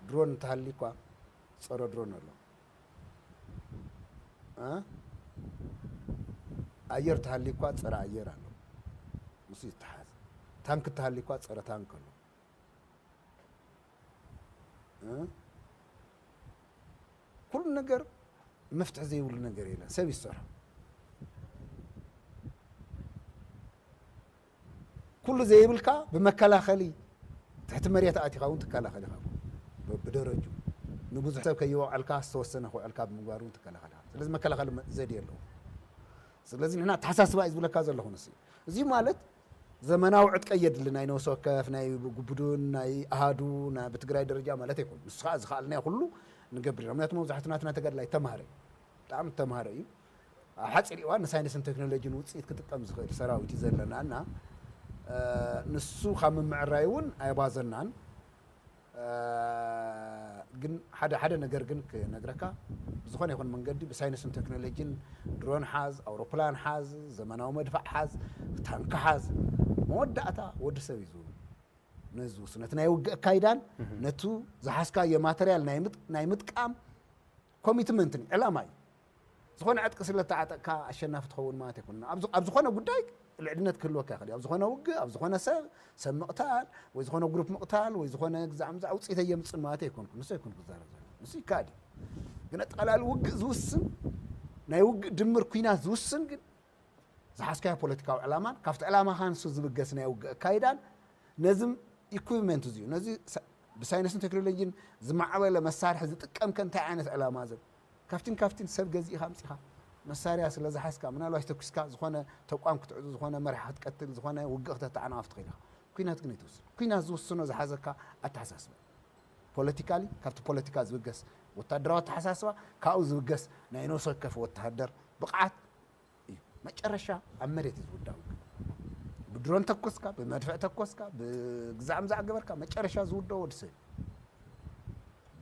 درون تهليكوا صار درون الله أير تهليكوا صار أير الله مصير تحاز تانك تهليكوا صار تانك الله كل نجار مفتح زي ولا نجار هنا سوي الصراحة كل زي بالكا بمكلا خلي تحت مريت آتي خاون تكلا خلي خاون بدرجة نبوز حساب كيو الكاس توسنا خو الكاب مقارون تكلا خلي لازم مكلا خلي زادي له لازم هنا تحساس بقى يقول لك هذا اللي هو نسي زي مالت زمنا وعد قيد لنا ينو سوكف ناي بدون ناي أهادو نا بتقراي درجة مالته يكون نسخة خالنا كله نقبل رميات موزعتنا تقدر لا تمهري تعم تمهري حتى الوان ساينس تكنولوجي نوصيت كتقام زغير سراوي تزلنا أنا نسو خام معرايون أيبازنان جن حدا نجار جن كنجركا بزخون يكون من قدي بساينس تكنولوجي درون حاز أو روبلان حاز زمانه مدفع حاز تانك حاز مودعتا ود سويزو نزو سنتنا يوج كايدان نتو زحسكا يماتريال نايمت كام كوميتمنتني علاماي زخون عتق سلة تعتق عشان تخون ما تكون أبزخونه قدايك العدنات كله كاخلي أبزخونه وج أبزخونه سم مقتال ويزخونه جروب مقتال ويزخونه زعم زعوت إذا يمتص ما تكون نسي يكون بزارة نسي كادي قلت على الوج زوسن نايوج دمر كينا زوسن قل زحسكا بوليتيكال علامات كافت علامة خان سوز بجسنا يوج كايدان نزم إكويمنت زيو نزي بساينس تكنولوجي زمع ولا مسار حزت كم كان تعانت علامات زب كافتين سب جزء خمسة مساريا سلازة حسكا من الله يتكسكا زخانة توقام كتعود زخانة مرحة تقتل زخانة وقفت تعنا أفتقينها كينا تقنيتوس كينا زوج سنة زحزكا التحساس بوليتيكالي كافت بوليتيكال زوجس والتدرات حساسة كأوز زوجس نينو سكف والتهدر بقعت ما ترشة أمريت زوداو بدرون تكوسكا بمدفع تكوسكا بزعم جبركا ما ترشة زوداو ودسي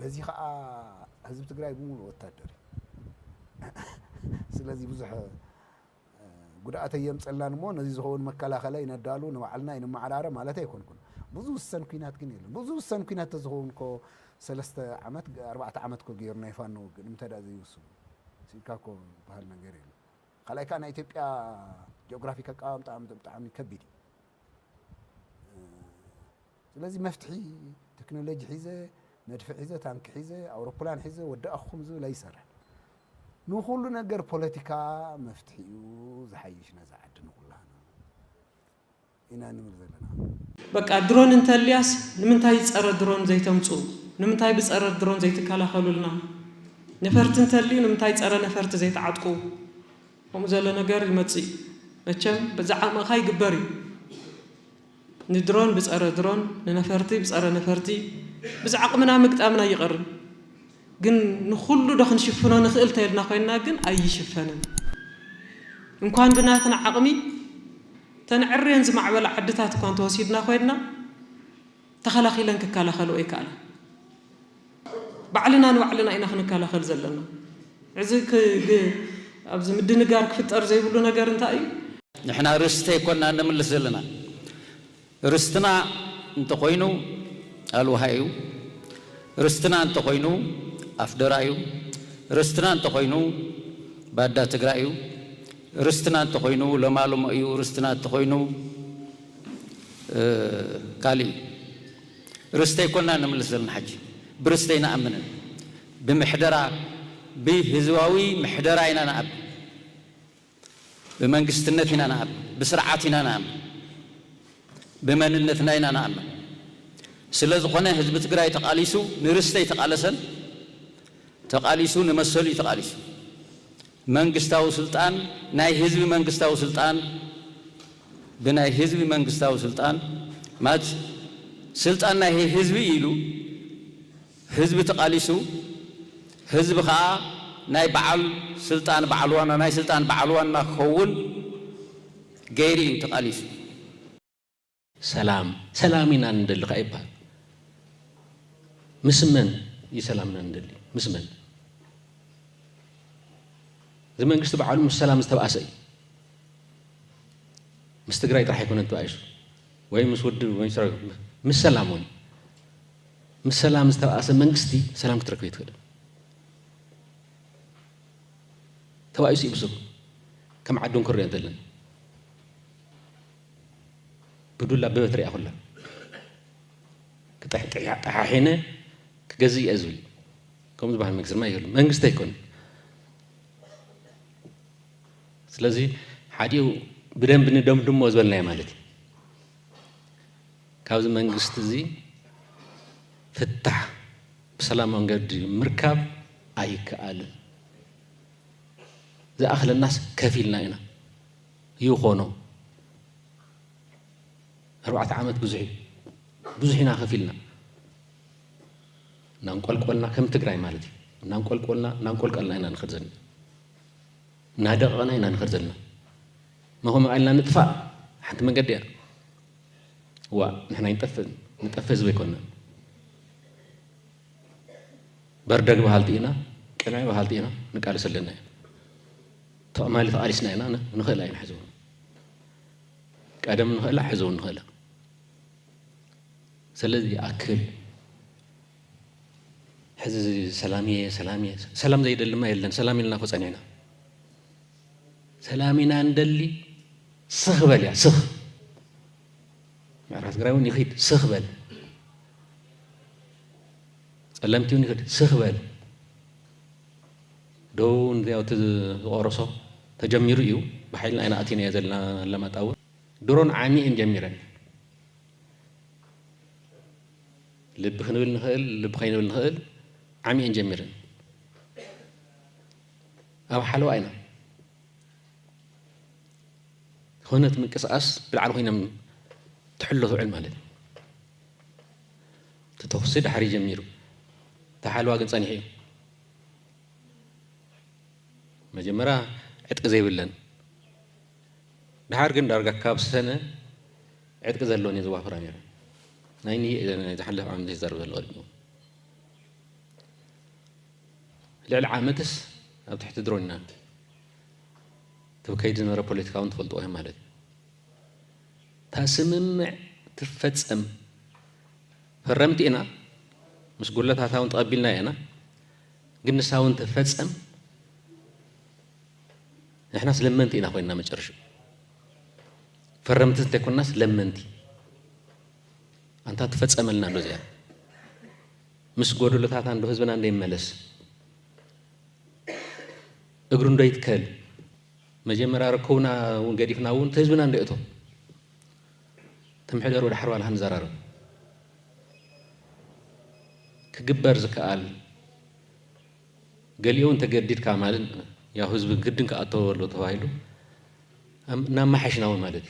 بزي خا حزب تقراي بمول والتهدر سلازي بزح قدعت أيام سألنا مو نزيز هون مكلا خلاين الدالو نوعلنا إنه معرارة مالته يكون بزوج السن كينات كنيل بزوج السن كينات تزهون كو سلسة عمت 4 عمت كو غيرنا يفانو نمتدا زي يوسف سيكاكو بهالنا غيرين خلاي كان إثيوبيا جغرافيك قام طعم كبير لازم مفتحي تكنولوجيا حيزة مدفع حيزة تانك حيزة أو روبلان حيزة ودا أخهم زو لا يسر نقول نجار بوليتيكا مفتحيو زحيشنا زعد نقولها إنا نمرزلنا بقى درون انت الياس نمنتاي تصر درون زي تمصو نمنتاي بصر درون زي تكالاخلو لنا نفرت انت اللي نمنتاي تصر نفرت زي تعطقو ومزل نجار يمصي مچم بزعما خاي غبري ندرون بصر درون نفرتي بصر نفرتي بزعقمنا مقطامنا يقرن جن نخلو دخن شفنا نخيل تيرنا خينا جن أي شفنا إن كان بناتنا عقمي تنعرين زمع ولا حدثات كان توسيدنا خينا تخلا خيلن ككلا خلو إكالا بعلنا وعلنا إنا خن كلا خل زلنا عزك أبز مدنا جارك في الأرض زي بقولنا جارن تاي نحنا رستي كنا نملس زلنا رستنا انت قينو قالوا هايو ርስትنا እንተኮይኑ አፍደራዩ ርስትنا እንተኮይኑ ባዳ ትግራዩ ርስትنا እንተኮይኑ ለማሉም እዩ ርስትنا እንተኮይኑ ካሊ ርስተይ ኮና ንምልስ ዘለና ሓጂ ብርስተይና ኣምነን ብምሕደራ بهزواوي محدرينا نعم بمنجستنتنا نعم بسرعتنا نعم بمننتنا نعم سلذ قنا حزب تግራይ ተቃሊሱ ንርስተይ ተቃለሰን ተቃሊሱ ንመሰሉ ተቃሊሱ መንግስታው ስልጣን ናይ ህዝብ መንግስታው ስልጣን ብናይ ህዝብ መንግስታው ስልጣን ማት ስልጣን ናይ ህዝብ ኢሉ ህዝብ ተቃሊሱ ህዝብ ኸ ናይ በዓል ስልጣን በዓልዋና ናይ ስልጣን በዓልዋና ክኸውን ገይሪ ተቃሊሱ ሰላሚና እንደል ኸይባል ምስመን ይሰላምና እንደል ምስመን ዘመንግስት በዓሉ ሰላም ዝተባሰይ ምስትግራይ ጥራሕ ይኮነን ተባይሱ ወይ ምስወድ ወይ ስራ ምሰላሙን ምሰላም ዝተባሰ መንግስቲ ሰላም ክትረክብ ይትክእል ተባይሱ ይብስብ ከም ዓዶን ክርያ እንተለን بدولا ببتري أخلا كتححينه كجزء أزول كم زبان المكسر ما يقول ما ينقص تيكون سلازي حديو بدن بندم دم وزبالنا يا مالتي كاوز ما ينقص تزي فتح بسلام ونقد مركب أي كأل ذا أخل الناس كفيلنا هنا يخونو 4 عامات بزحنا خفيلنا نانقل قلنا كم تقراي مالتي نانقل قلنا هنا نخرزنا نادقنا هنا نخرزنا ما هو قالنا نطفى حتى ما قدير ونحن نتفز بيكوننا بردق بحالتينا كناي بحالتينا نقال سلنا طمالي فارسنا هنا نخلا ينحزون قدم نخلا حزون نخلا سلذي أكل حز سلامية سلام زي دل ما يلن سلامي لنا فصانينا سلامينا ندلي سخبل يا سخ معرفت قراون يخيد سخبل سلامتيون يخيد سخبل دون ذي أو تغرسه تجمير يو بحيلنا أنا أتينا يزلنا لما تاون درون عامين جميرا لب خنول نخل لب خينول نخل عامين جميرا أو حلو أين هنا من قصاص بالعلو هنا تحله علم هذا تتوصيد حري جميرو تحلوا قد صنيحي مجمرة عتق زي بلن بحارقن دارقا كاب سنة عتق زلوني زوا فرامير نايني إذا يتحلف عن ذي زرب الغرب للعامتس أو تحت درونا توكيد نرى بوليتيكا ونتفلتوا أهم هذا تاسمم تفتسم فرمتي أنا مش قلت هذا ونتقبلنا أنا قلنا ساون تفتسم إحنا سلمنتي أنا خوينا مجرش فرمت تكون الناس لمنتي أنت تفتسم لنا لوزيا مش قولوا لثاث عنده حزبنا عنده ملس أقولون ده يتكل مجمرة ركونا ونقديفنا ون حزبنا عنده إتو تمحدر ولا حروال هنزرار كجبر زكال قال يوم تجديد كامل يا حزب قدن كأطول لو توايلو نام ما حشنا ومالد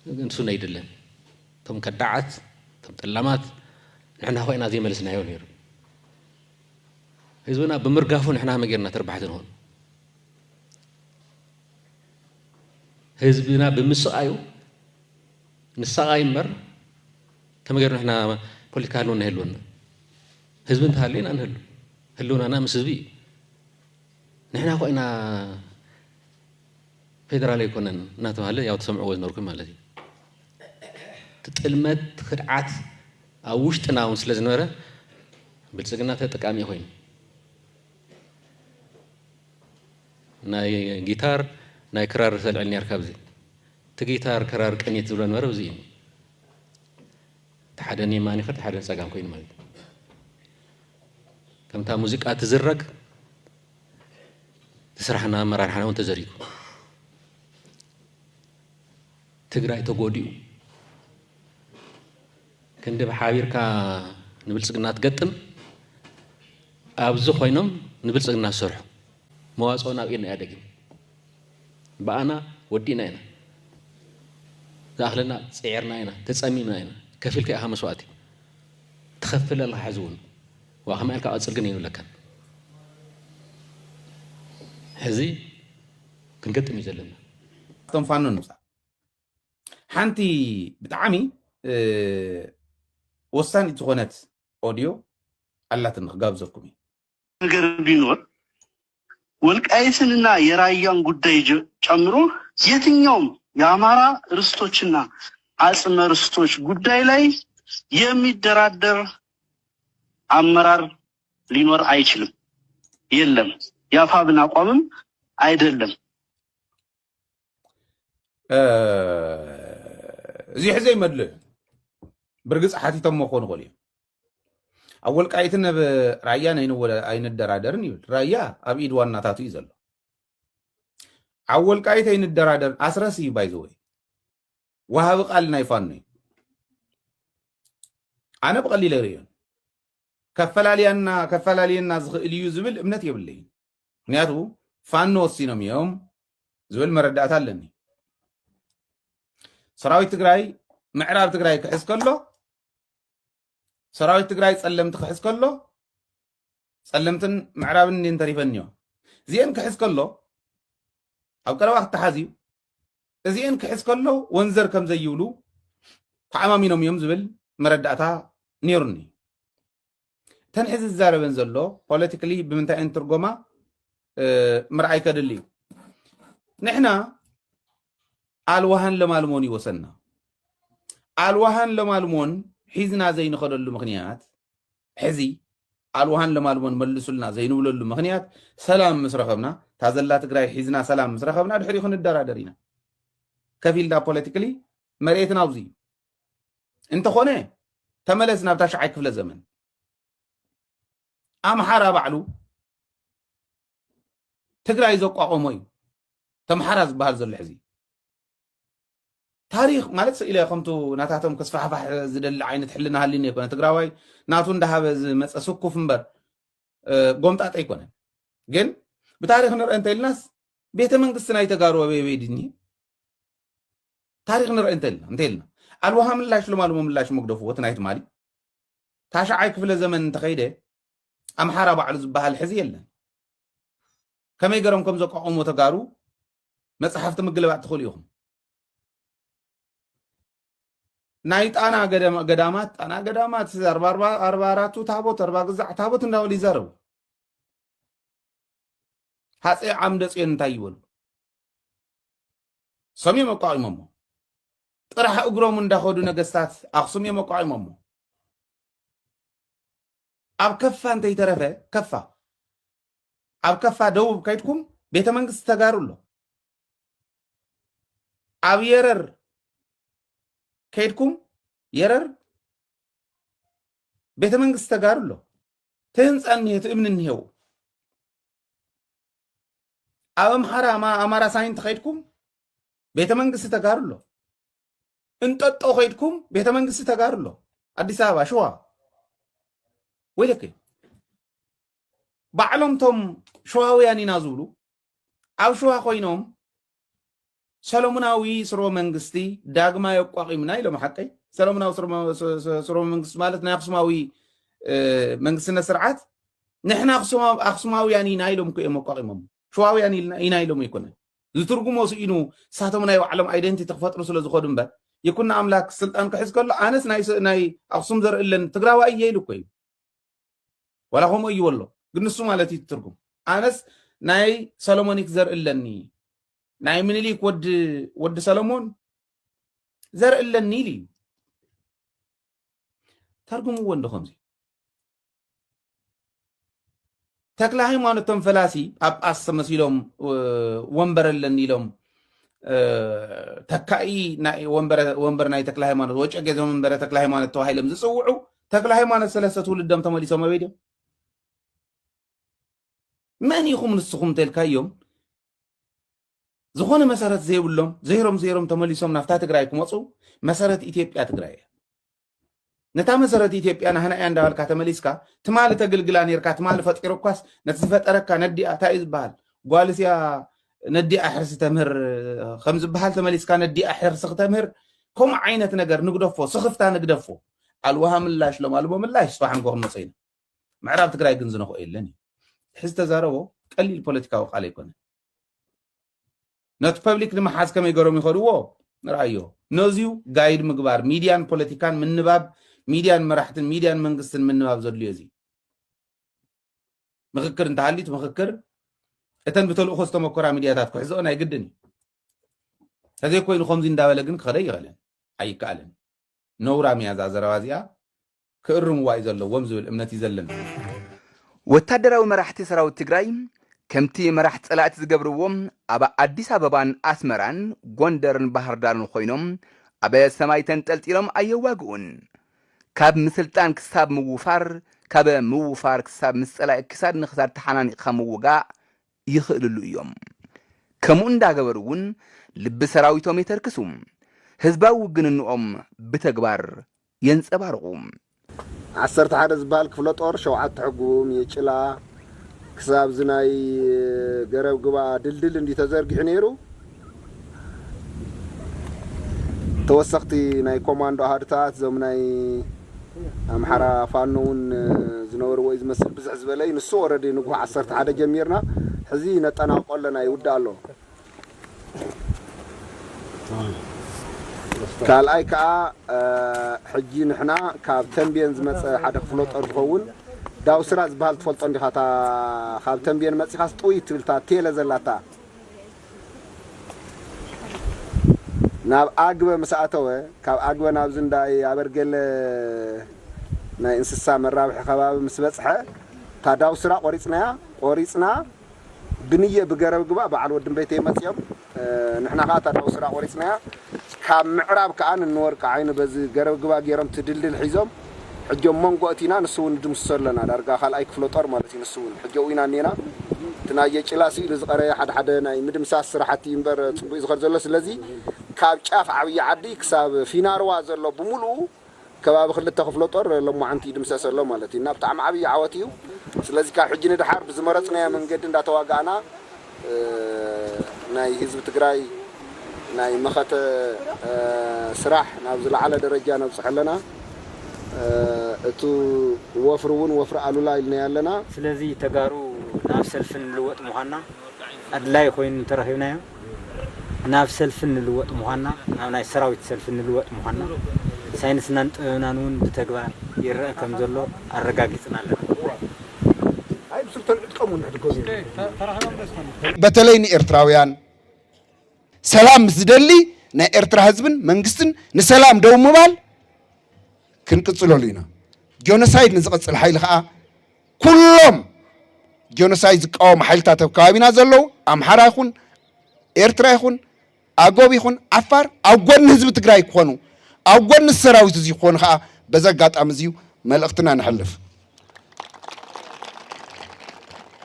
نسون يدلن ثم كدعت ثم تلمات نحن هواينا زي ملسنا يونير حزبنا بمرقافون نحن ما جينا تربحتن هون حزبنا بمسقايو نسقاي مر كما قالوا نحن بوليتيكالون نهلون حزبنا هالين أنهلو هلونا أنا مسبي نحن هواينا فيدرالي كونن ناتو هلا ياو تسمعوا وزنوركم مالتي تتلمت خدعات ውሽጥና እውን ስለ ዝነበረ ብልጽግና ተጠቃሚ ኮይኑ ናይ ጊታር ናይ ክራር ሰልዕልኒ ይርከብ ዚ ጊታር ክራር ቅኔት ዝብሎ ነበረ እዚ እዩ ተሓደን የማኒ ኸ ተሓደን ፀጋም ኮይኑ ማለት ከምታ ሙዚቃ ትዝረግ ተስራሕና መራርሓና እውን ተዘሪጉ ትግራይ ተጎዲኡ ክንዲ ብሓቢርካ ንብልጽግና ትገጥም ኣብዚ ኮይኖም ንብልጽግና ዝሰርሑ መዋፅኦ ናብ ኢድና እያ ደጊም በኣና ወዲእና ኢና ዝኣኽለና ፅዒርና ኢና ተፀሚምና ኢና ከፊልካ ኢኻ መስዋእቲ ትኸፍል ኣለካ ሕዚ እውን ዋ ከመይ ኢልካ ቅፅል ግን የብለካን ሕዚ ክንገጥም እዩ ዘለና እቶም ፋኖ ንምፃእ ሓንቲ ብጣዕሚ ወሳኒት ዝኾነት ኦዲዮ አላትን ክጋብዘኩም ነገር ቢኖር ወልቃይትንና የራያን ጉዳይ ጨምሮ የትኛውም የአማራ ርስቶችና አጽመ ርስቶች ጉዳይ ላይ የሚደራደር አመራር ሊኖር አይችልም የለም ያፋብን አቋምም አይደለም እዚ ሕዚ ይመድል ብርግጽ ሓቲቶም መኾኑ ኾል እዮም ኣብ ወልቃይትን ኣብ ራያ ኣይንደራደርን ይብል ራያ ኣብ ኢድ ዋናታቱ እዩ ዘሎ ኣብ ወልቃይት ኣይንደራደርን ኣስረስ እዩ ባይዘወይ ወሃቢ ቃል ናይ ፋኖ እዩ ኣነ ብቐሊለ ርዮን ከፈላለየና ዝኽእል እዩ ዝብል እምነት የብለይ ምክንያቱ ፋኖ ወሲኖም እዮም ዝብል መረዳእታ ኣለኒ ሰራዊት ትግራይ ምዕራብ ትግራይ ክሕዝ ከሎ ሰራዊት ትግራይ ጸለምቲ ክሕዝ ከሎ ጸለምትን ምዕራብን እንተሪፈንዮ እዚአን ክሕዝ ከሎ ኣብ ቀረባ ክተሓዝዩ እዚአን ክሕዝ ከሎ ወንዘር ከም ዘይብሉ ተዓማሚኖም እዮም ዝብል መረዳእታ ነይሩኒ ተን ሕዚ ዝዛረበን ዘሎ ፖለቲካሊ ብምንታይ እንትርጎማ ምርኣይ ከድሊ እዩ ንሕና አልዋሃን ለማልሞን ይወሰና አልዋሃን ለማልሞን ሒዝና ዘይንኸደሉ ምክንያት ሕዚ አልዋሃን ለማልሞን መልሱልና ዘይንብለሉ ምክንያት ሰላም ምስረኸብና ታዘላ ትግራይ ሒዝና ሰላም ምስረኸብና ድሕሪ ክንደራደር ኢና ከፊልና ፖለቲካሊ መሬትና ኣብዚ እንተኾነ ተመለስ ናብታ ሻዓይ ክፍለ ዘመን ኣምሓራ ባዕሉ ትግራይ ዘቋቆሞ እዩ ተምሓራ ዝበሃል ዘሎ ሕዚ ታሪክ ማለት ስኢለ ከምቱ ናታቶም ከስፋሕፋሕ ዝደሊ ዓይነት ሕልና ሃሊኒ ይኮነ ትግራዋይ ናቱ እንዳሃበ ዝመፀ ስኩፍ እምበር ጎምጣጣ ይኮነን ግን ብታሪክ ንርአ እንተኢልናስ ቤተ መንግስቲ ናይ ተጋሩ ኣበይ ድኒ ታሪክ ንርአ እንተኢልና አልዋሃ ምላሽ ለማልሞ ምላሽ መግደፍዎ ትናይ ትማሊ ታሻዓይ ክፍለ ዘመን እንተኸይደ ኣምሓራ ባዕሉ ዝበሃል ሕዚ የለን ከመይ ገሮም ከም ዘቋቆሞ ተጋሩ መፅሓፍቲ ምግልባጥ ትኽእሉ ኢኹም ናይ ጣና ገዳማት 44 ታቦት 40 ግዛዕ ታቦት እንዳበሉ ይዛረቡ ሃፀይ ዓምደ ጽዮን እንታይ ይበሉ ሰሜን መቋቂሞሞ ጥራሕ እግሮም እንዳኸዱ ነገስታት ኣክሱም የመቋቂሞሞ ኣብ ከፋ እንተይተረፈ ኣብ ከፋ ደቡብ ከይድኩም ቤተ መንግስቲ ተጋሩ ኣሎ ኣብ የረር ከይድኩም የረር ቤተ መንግስቲ ተጋሩ ኣሎ ትህንፃኒ ትእምን እንሄው ኣብ ኣምሓራ ኣማራ ሳይንት ከይድኩም ቤተ መንግስቲ ተጋሩ ኣሎ እንጠጦ ከይድኩም ቤተ መንግስቲ ተጋሩ ኣሎ አዲስ አበባ ሸዋ ወይለከ ባዕሎም ቶም ሸዋውያን ኢና ዝብሉ ኣብ ሸዋ ኮይኖም ሰሎሞናዊ ስርወ መንግስቲ ዳግማ የቋቂምና ኢሎም ሓቀይ ሰሎሞናዊ ስርወ መንግስቲ ማለት ናይ አክሱማዊ መንግስትነት ስርዓት ንሕና አክሱማውያን ኢና ኢሎም እዮም የቋቂሞም ሸዋውያን ኢና ኢሎም ይኮነን ዝትርጉሞ ስኢኑ ሳቶም ናይ ባዕሎም አይደንቲቲ ክፈጥሩ ስለ ዝኸዱ እምበር ይኩና አምላክ ስልጣን ክሕዝ ከሎ ኣነስ ናይ አክሱም ዘርእለን ትግራዋይ እየ ኢሉ እኮ እዩ ወላ ከምኡ እዩ ወሎ ግን ንሱ ማለት እዩ ትርጉም ኣነስ ናይ ሰሎሞኒክ ዘርእለኒ ናይ ምኒልክ ወዲ ሰሎሞን ዘርእለኒ ኢሉ እዩ ተርጉምዎ እንደኸምዚ ተክለ ሃይማኖቶም ፈላሲ ጳጳስ ተመሲሎም ወንበረለን ኢሎም ተካኢ ወንበር ናይ ተክለ ሃይማኖት ወጨጌ ወንበር ተክለ ሃይማኖት ተባሂሎም ዝፅውዑ ተክለ ሃይማኖት ሰለስተ ትውልዶም ተመሊሶም አበይዶም መን ይኹም ንስኹም ተልካዮም ዝኾነ መሰረት ዘይብሎም ዘይሮም ተመሊሶም ናፍታ ትግራይ ክመፁ መሰረት ኢትዮጵያ ትግራይ ነታ መሰረት ኢትዮጵያ ናህና እያ እንዳባልካ ተመሊስካ ትማል ተግልግላ ነርካ ትማል ፈጢሮኳስ ነቲ ዝፈጠረካ ነዲኣ እንታይ ዝበሃል ጓልስያ ነዲኣ ሕርሲ ተምህር ከም ዝበሃል ተመሊስካ ነዲኣ ሕርሲ ክተምህር ከምኡ ዓይነት ነገር ንግደፎ ስኽፍታ ንግደፎ አልዋሃ ምላሽ ሎም አልቦ ምላሽ ስባሕ ንጎ ክንመፀ ኢና ምዕራብ ትግራይ ግን ዝነኽኦ የለን ሕዚ ተዛረቦ ቀሊል ፖለቲካዊ ቃል ኣይኮነ ነቲ ፐብሊክ ንምሓዝ ከመይ ገሮም ይኸድዎ ንርአዮ ነዚዩ ጋይድ ምግባር ሚድያን ፖለቲካን ምንባብ ሚድያን መራሕትን ሚድያን መንግስትን ምንባብ ዘድልዮ እዚ ምክክር እንተሃሊት ምክክር እተን ብተልእኾ ዝተመኮራ ሚድያታት ክሕዝኦ ናይ ግድን ከዘይ ኮይኑ ከምዚ እንዳበለ ግን ክኸደ ይኽእልን ኣይከኣልን ነውራ መያዛ ዘረባ እዚኣ ክእርምዋ እዩ ዘለዎም ዝብል እምነት እዩ ዘለና ወታደራዊ መራሕቲ ሰራዊት ትግራይ ከምቲ መራሕቲ ጸላእቲ ዝገብርዎም ኣብ ኣዲስ ኣበባን ኣስመራን ጎንደርን ባህር ዳርን ኮይኖም ኣብ ሰማይ ተንጠልጢሎም ኣየዋግኡን ካብ ምስልጣን ክሳብ ምውፋር ካብ ምውፋር ክሳብ ምስ ጸላኢ ክሳድ ንክሳድ ተሓናኒቕካ ምውጋእ ይኽእልሉ እዮም ከምኡ እንዳገበሩ እውን ልቢ ሰራዊቶም የተርክሱ ህዝባዊ ውግንንኦም ብተግባር የንጸባርቑ 11 ዝበሃል ክፍለ ጦር 7 ሕጉም የጭላ ክሳብ ዝናይ ገረብ ግባ ድልድል እንዲ ተዘርጊሑ ነይሩ ተወሰኽቲ ናይ ኮማንዶ ኣሃድታት ዞም ናይ ኣምሓራ ፋኖውን ዝነበርዎ እዩ ዝመስል ብዝሕ ዝበለይ ንሱ ኦረዲ ንጉሕ 11 ጀሚርና ሕዚ ነጠናቆ ኣለና ይውዳእ ኣሎ ካልኣይ ከዓ ሕጂ ንሕና ካብ ተንቤን ዝመፀ ሓደ ክፍለ ጦር ዝኸውን ዳው ስራ ዝበሃል ትፈልጦ እንዲኻ ካብ ተንቤን መፂኻስ ጥውይ ትብልታ ቴለ ዘላታ ናብ ኣግበ መስኣተወ ካብ ኣግበ ናብ ዝንዳይ ኣበርገለ ናይ እንስሳ መራብሒ ከባቢ ምስ በፅሐ ታ ዳው ስራ ቆሪፅና ብንየ ብገረብ ግባ በዓል ወድን ቤተይ መፅኦም ንሕና ከዓ ታ ዳው ስራ ቆሪፅናያ ካብ ምዕራብ ከዓ ንወርቃ ዓይኑ በዚ ገረብ ግባ ገይሮም ትድልድል ሒዞም ሕጆም መንጎእቲና ንሱውን ድምስሶ ኣለና ዳርጋ ካልኣይ ክፍለ ጦር ማለት እዩ ንሱውን ሕጆ ኢና ኔና ትናየ ጭላሲ ዝቀረየ ሓደ ናይ ምድምሳስ ስራሕቲ እምበር ፅቡቅ ዝኸድ ዘሎ ስለዚ ካብ ጫፍ ዓብይ ዓዲ ክሳብ ፊናርዋ ዘሎ ብሙሉኡ ከባቢ ክልተ ክፍለ ጦር ለማዓንቲ ድምሰስ ኣሎ ማለት እዩ ናብ ብጣዕሚ ዓብይ ዓወት እዩ ስለዚ ካብ ሕጂ ንድሓር ብዝመረፅናያ መንገዲ እንዳተዋጋእና ናይ ህዝቢ ትግራይ ናይ መኸተ ስራሕ ናብ ዝለዓለ ደረጃ ነብፅሕ ኣለና እቱ ወፍሩውን ወፍር ኣሉላ ኢልና ያለና ስለዚ ተጋሩ ናብ ሰልፍን ልወጥ ምዃንና ኣድላይ ኮይኑ ተረኺብናዮ ናብ ሰልፍን ልወጥ ምዃንና ናብ ናይ ሰራዊት ሰልፍን ልወጥ ምዃንና ሳይንስናን ጥበብናን እውን ብተግባር ይረአ ከም ዘሎ ኣረጋጊፅና ኣለና በተለይ ንኤርትራውያን ሰላም ዝደሊ ናይ ኤርትራ ህዝብን መንግስትን ንሰላም ደው ምባል ክንቅፅለሉ ኢና ጆኖሳይድ ንዝቐፅል ሓይሊ ከዓ ኩሎም ጆኖሳይድ ዝቃወሙ ሓይልታት ኣብ ከባቢና ዘለው ኣምሓራ ይኹን ኤርትራ ይኹን ኣጎብ ይኹን ዓፋር ኣብ ጎኒ ህዝቢ ትግራይ ክኾኑ ኣብ ጎኒ ሰራዊት እዚ ክኾኑ ከዓ በዚ ኣጋጣሚ እዚዩ መልእኽትና ንሕልፍ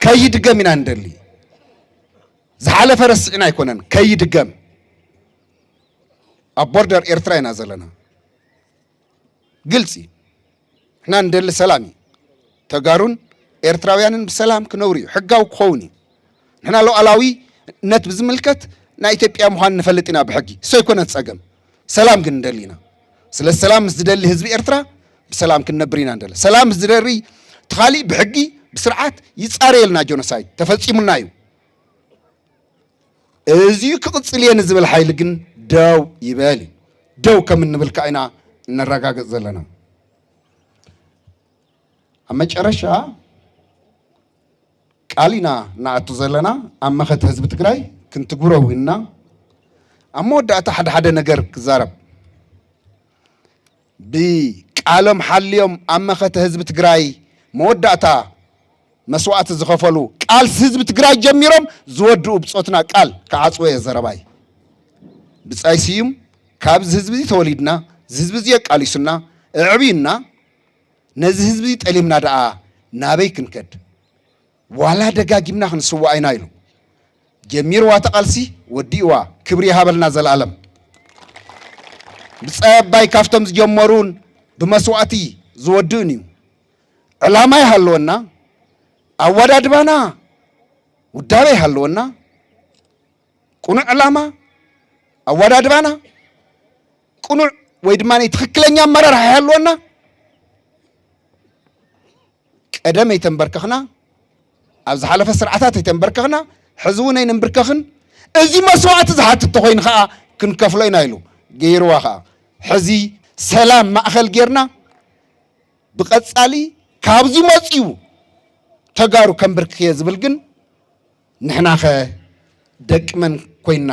ከይድገም ኢና ንደሊ ዝሓለፈ ረስዕና ኣይኮነን ከይድገም ኣብ ቦርደር ኤርትራ ኢና ዘለና ግልፂ ንሕና ንደሊ ሰላም እዩ ተጋሩን ኤርትራውያንን ብሰላም ክነብሩ እዩ ሕጋዊ ክኸውን እዩ ንሕና ሉዓላዊነት ብዝምልከት ናይ ኢትዮጵያ ምዃን ንፈልጥ ኢና ብሕጊ እሶ ይኮነት ፀገም ሰላም ግን ንደሊ ኢና ስለ ሰላም ምስ ዝደሊ ህዝቢ ኤርትራ ብሰላም ክንነብር ኢና ንደሊ ሰላም ምስ ዝደሪ ተኻሊእ ብሕጊ ብስርዓት ይፃረየልና ጆኖሳይድ ተፈፂሙልና እዩ እዚዩ ክቕፅል እየ ንዝብል ሓይሊ ግን ደው ይበል ደው ከም እንብል ከዓ ኢና نرجع زلنا. أما تشرشة قالينا نعتو زلنا أما خد حزب تجري كنت جورا وينا أما ودعت حد نجار كزارب بقالم حليم أمخت حزب تግራይ مودعتا مسوعت زخفلو قال حزب تግራይ جميرم زودو بصوتنا قال كعصوي زرباي بصايسيم كابز حزب دي توليدنا حزب دي قاليسنا عبينا نزي حزب دي طليمنا دعا نابي كنكد ولا دغاغيمنا خنسوا اينا يلو جمير واتقالسي وديوا كبري هابلنا زلالم بصباي كافتم جمرون بمسوعتي زودوني علامه يحلونا አወዳድባና ውዳቤ ያለውና ቁኑዕ ዓላማ አወዳድባና ቁኑዕ ወይ ድማ ትክክለኛ አመራር ያለውና ቀደም የተንበርከኽና ኣብ ዝሓለፈ ስርዓታት የተንበርከኽና ሕዝቡ ናይ ንብርከኽን እዚ መስዋዕት ዝሓትት ኮይኑ ኸዓ ክንከፍሎ ኢና ኢሉ ገይርዋ ኸዓ ሕዚ ሰላም ማእኸል ጌርና ብቐጻሊ ካብዚ መጽዩ ተጋሩ ከምብርክ ዝብል ግን ንሕናኸ ደቅመን ኮይና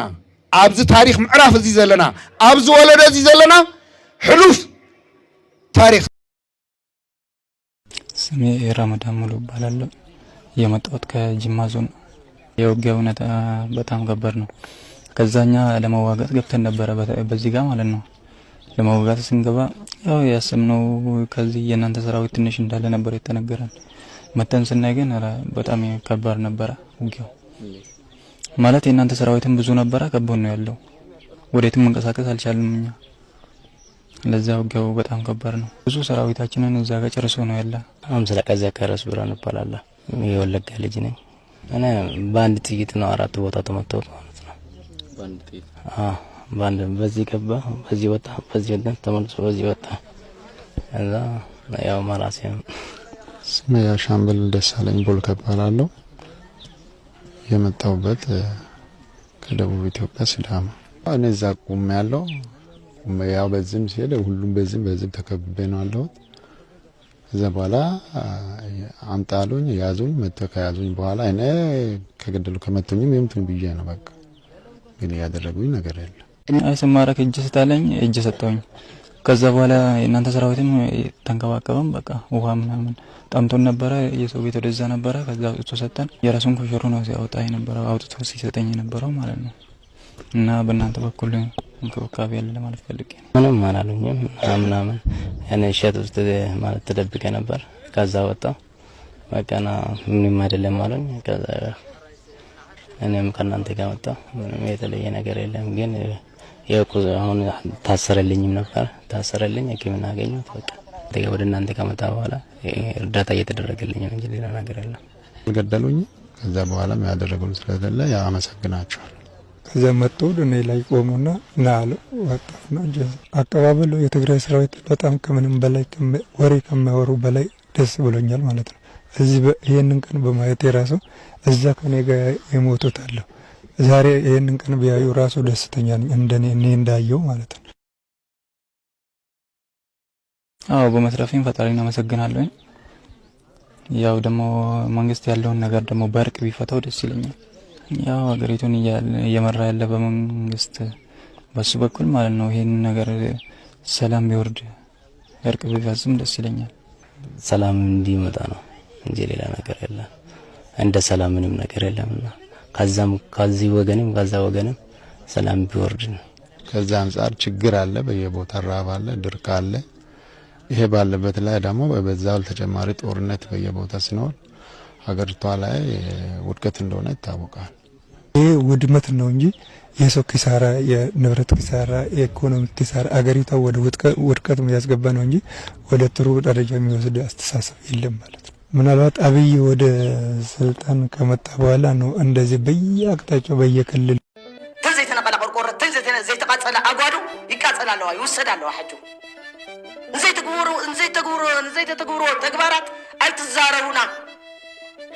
ኣብዚ ታሪክ ምዕራፍ እዚ ዘለና ኣብዚ ወለዶ እዚ ዘለና ሕሉፍ ታሪክ ስሜ ረመዳን ሙሉ እባላለሁ። የመጣሁት ከጅማ ዞን። የውጊያው ሁኔታ በጣም ከባድ ነው። ከዛኛ ለመዋጋት ገብተን ነበረ በዚህ ጋር ማለት ነው። ለመዋጋት ስንገባ ያው ያሰብነው ከዚህ የእናንተ ሰራዊት ትንሽ እንዳለ ነበር የተነገረን። መተን ስናይ ግን በጣም ከባድ ነበረ ውጊያው። ማለት የእናንተ ሰራዊትም ብዙ ነበረ፣ ከቦን ነው ያለው። ወዴትም መንቀሳቀስ አልቻልንም እኛ። ለዛ ውጊያው በጣም ከባድ ነው። ብዙ ሰራዊታችንን እዛ ጋር ጨርሶ ነው ያለ። አምስራ ከዛ ከረስ ብራን ይባላል። የወለጋ ልጅ ነኝ። እኔ በአንድ ጥይት ነው 4 ቦታ ተመተውት ማለት ነው። በአንድ ጥይት በአንድ በዚህ ገባ፣ በዚህ ወጣ፣ በዚህ ወጣ፣ ተመልሶ በዚህ ወጣ። እዛ ያው ማራሴ ስሜ ሻምበል ደሳለኝ ቦልካ እባላለሁ። የመጣሁበት ከደቡብ ኢትዮጵያ ሲዳማ። እኔ እዛ ቆሜ ያለው ያው በዚህም ሲሄድ ሁሉም በዚህም ተከብቤ ነው ያለሁት። ከዛ በኋላ አምጣሉኝ፣ ያዙኝ። መተው ከያዙኝ በኋላ እኔ ከገደሉ ከመቱኝም የምቱኝ ብዬ ነው በቃ። ግን ያደረጉኝ ነገር የለም። ስማረክ እጅ ስታለኝ እጅ ሰጠውኝ። ከዛ በኋላ የእናንተ ሰራዊትም ተንከባከበን። በቃ ውሃ ምናምን ጠምቶን ነበረ። የሰው ቤት ወደዛ ነበረ። ከዛ አውጥቶ ሰጠን። የራሱን ኮሸሩ ነው ሲያወጣ የነበረው አውጥቶ ሲሰጠኝ የነበረው ማለት ነው። እና በእናንተ በኩል እንክብካቤ ያለ ለማለት ፈልጌ ነው። ምንም አላሉኝም ምናምን ያኔ ሸት ውስጥ ማለት ተደብቄ ነበር። ከዛ ወጣሁ። በቃና ምንም አይደለም አሉኝ። ከዛ እኔም ከእናንተ ጋር መጣሁ። ምንም የተለየ ነገር የለም። ግን የቁዝ አሁን ታሰረልኝም ነበር። ታሰረልኝ፣ ሕክምና አገኘሁት። በቃ ወደ እናንተ ከመጣ በኋላ እርዳታ እየተደረገልኝ ነው እንጂ ሌላ ነገር የለም። ገደሉኝ። ከዛ በኋላ ያደረጉልኝ ስለሌለ ያው አመሰግናቸዋለሁ። ከዛ መጥቶ እኔ ላይ ቆሙና ናሉ ወጣና አቀባበሉ የትግራይ ሰራዊት በጣም ከምንም በላይ ወሬ ከማወሩ በላይ ደስ ብሎኛል ማለት ነው። እዚህ ይሄንን ቀን በማየት የራሱ እዛ ከኔ ጋር የሞቱት አለ ዛሬ ይሄንን ቀን ቢያዩ ራሱ ደስተኛ ነኝ እንደኔ እንዳየው ማለት ነው። አዎ በመትረፌም ፈጣሪን አመሰግናለሁ። ያው ደግሞ መንግስት ያለውን ነገር ደግሞ በእርቅ ቢፈታው ደስ ይለኛል። ያው ሀገሪቱን እየመራ ያለ በመንግስት በሱ በኩል ማለት ነው። ይሄን ነገር ሰላም ቢወርድ እርቅ ቢፈጽም ደስ ይለኛል። ሰላም እንዲመጣ ነው እንጂ ሌላ ነገር የለም። እንደ ሰላም ምንም ነገር የለምና ከዛም ከዚህ ወገንም ከዛ ወገንም ሰላም ቢወርድ ነው። ከዛ አንፃር ችግር አለ፣ በየቦታ ራብ አለ፣ ድርቅ አለ። ይሄ ባለበት ላይ ደግሞ በዛው ተጨማሪ ጦርነት በየቦታ ሲኖር ሀገሪቷ ላይ ውድቀት እንደሆነ ይታወቃል። ይሄ ውድመት ነው እንጂ የሰው ኪሳራ፣ የንብረት ኪሳራ፣ የኢኮኖሚ ኪሳራ አገሪቷ ወደ ውድቀት የሚያስገባ ነው እንጂ ወደ ጥሩ ደረጃ የሚወስድ አስተሳሰብ የለም ማለት ነው። ምናልባት አብይ ወደ ስልጣን ከመጣ በኋላ ነው እንደዚህ በየአቅጣጫው በየክልል ተዘይተና ባላ ቆርቆረ ተዘይተና ዘይተቃጸለ አጓዱ ይቃጸላል ወይ ይወሰዳል ወይ ሐጁ እንዘይ ተግብሩ ተግባራት አይትዛረቡና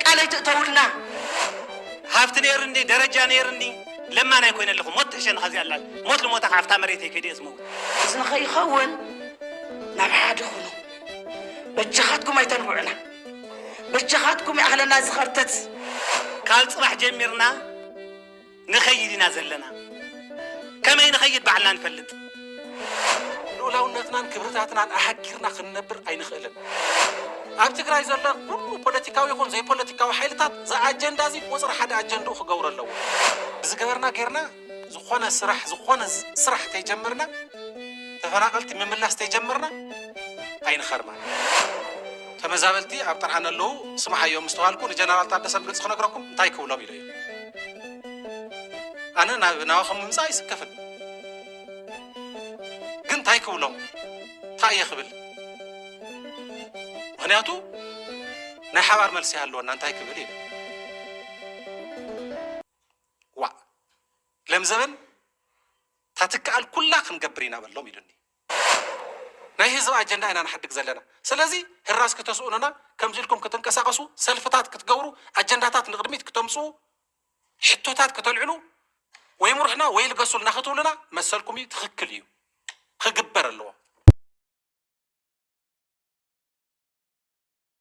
ቃል አይተውልና ሀብት ነር እንዴ ደረጃ ነር እንዴ ለማን አይኮን ለኹ ሞት ተሸን ኸዚ ያላል ሞት ለሞታ ሀብታ መሬት ይከዲስ ሞት እስንኸ ይኸውን ናብ ሓደ ኹኑ በጃኻትኩም አይተንብዑና በጃኻትኩም ያህለና ዝኸርተት ካል ጽባሕ ጀሚርና ንኸይድና ዘለና ከመይ ንኸይድ ባዕልና ንፈልጥ ልኡላውነትናን ክብርታትናን ኣሓጊርና ክንነብር ኣይንኽእልን ኣብ ትግራይ ዘሎ ኩሉ ፖለቲካዊ ይኹን ዘይፖለቲካዊ ሓይልታት ዛ ኣጀንዳ እዚ ቁፅሪ ሓደ ኣጀንድኡ ክገብሩ ኣለዎ ብዝገበርና ጌርና ዝኾነ ስራሕ ተይጀምርና ተፈናቀልቲ ምምላስ ተይጀምርና ኣይንኸርማ ተመዛበልቲ ኣብ ጠርዓን ኣለዉ ስማሓዮም ምስተዋልኩ ንጀነራል ታደሰ ብግልፂ ክነግረኩም እንታይ ክብሎም ኢሉ እዩ ኣነ ናባኸም ምምፃእ ይስከፍን ግን እንታይ ክብሎም እንታይ እየ ክብል ምክንያቱ ናይ ሓባር መልሲ ኣለወና እንታይ ክብል ኢሉ ዋ ለም ዘበን ታትከኣል ኩላ ክንገብር ኢና በሎም ኢሉኒ ናይ ህዝብ ኣጀንዳ ኢና ንሓድግ ዘለና ስለዚ ህራስ ክተስኡንና ከምዚ ኢልኩም ክትንቀሳቀሱ ሰልፍታት ክትገብሩ ኣጀንዳታት ንቅድሚት ክተምፅኡ ሕቶታት ከተልዕሉ ወይ ሙርሕና ወይ ልገሱልና ክትብሉና መሰልኩም እዩ ትኽክል እዩ ክግበር ኣለዎ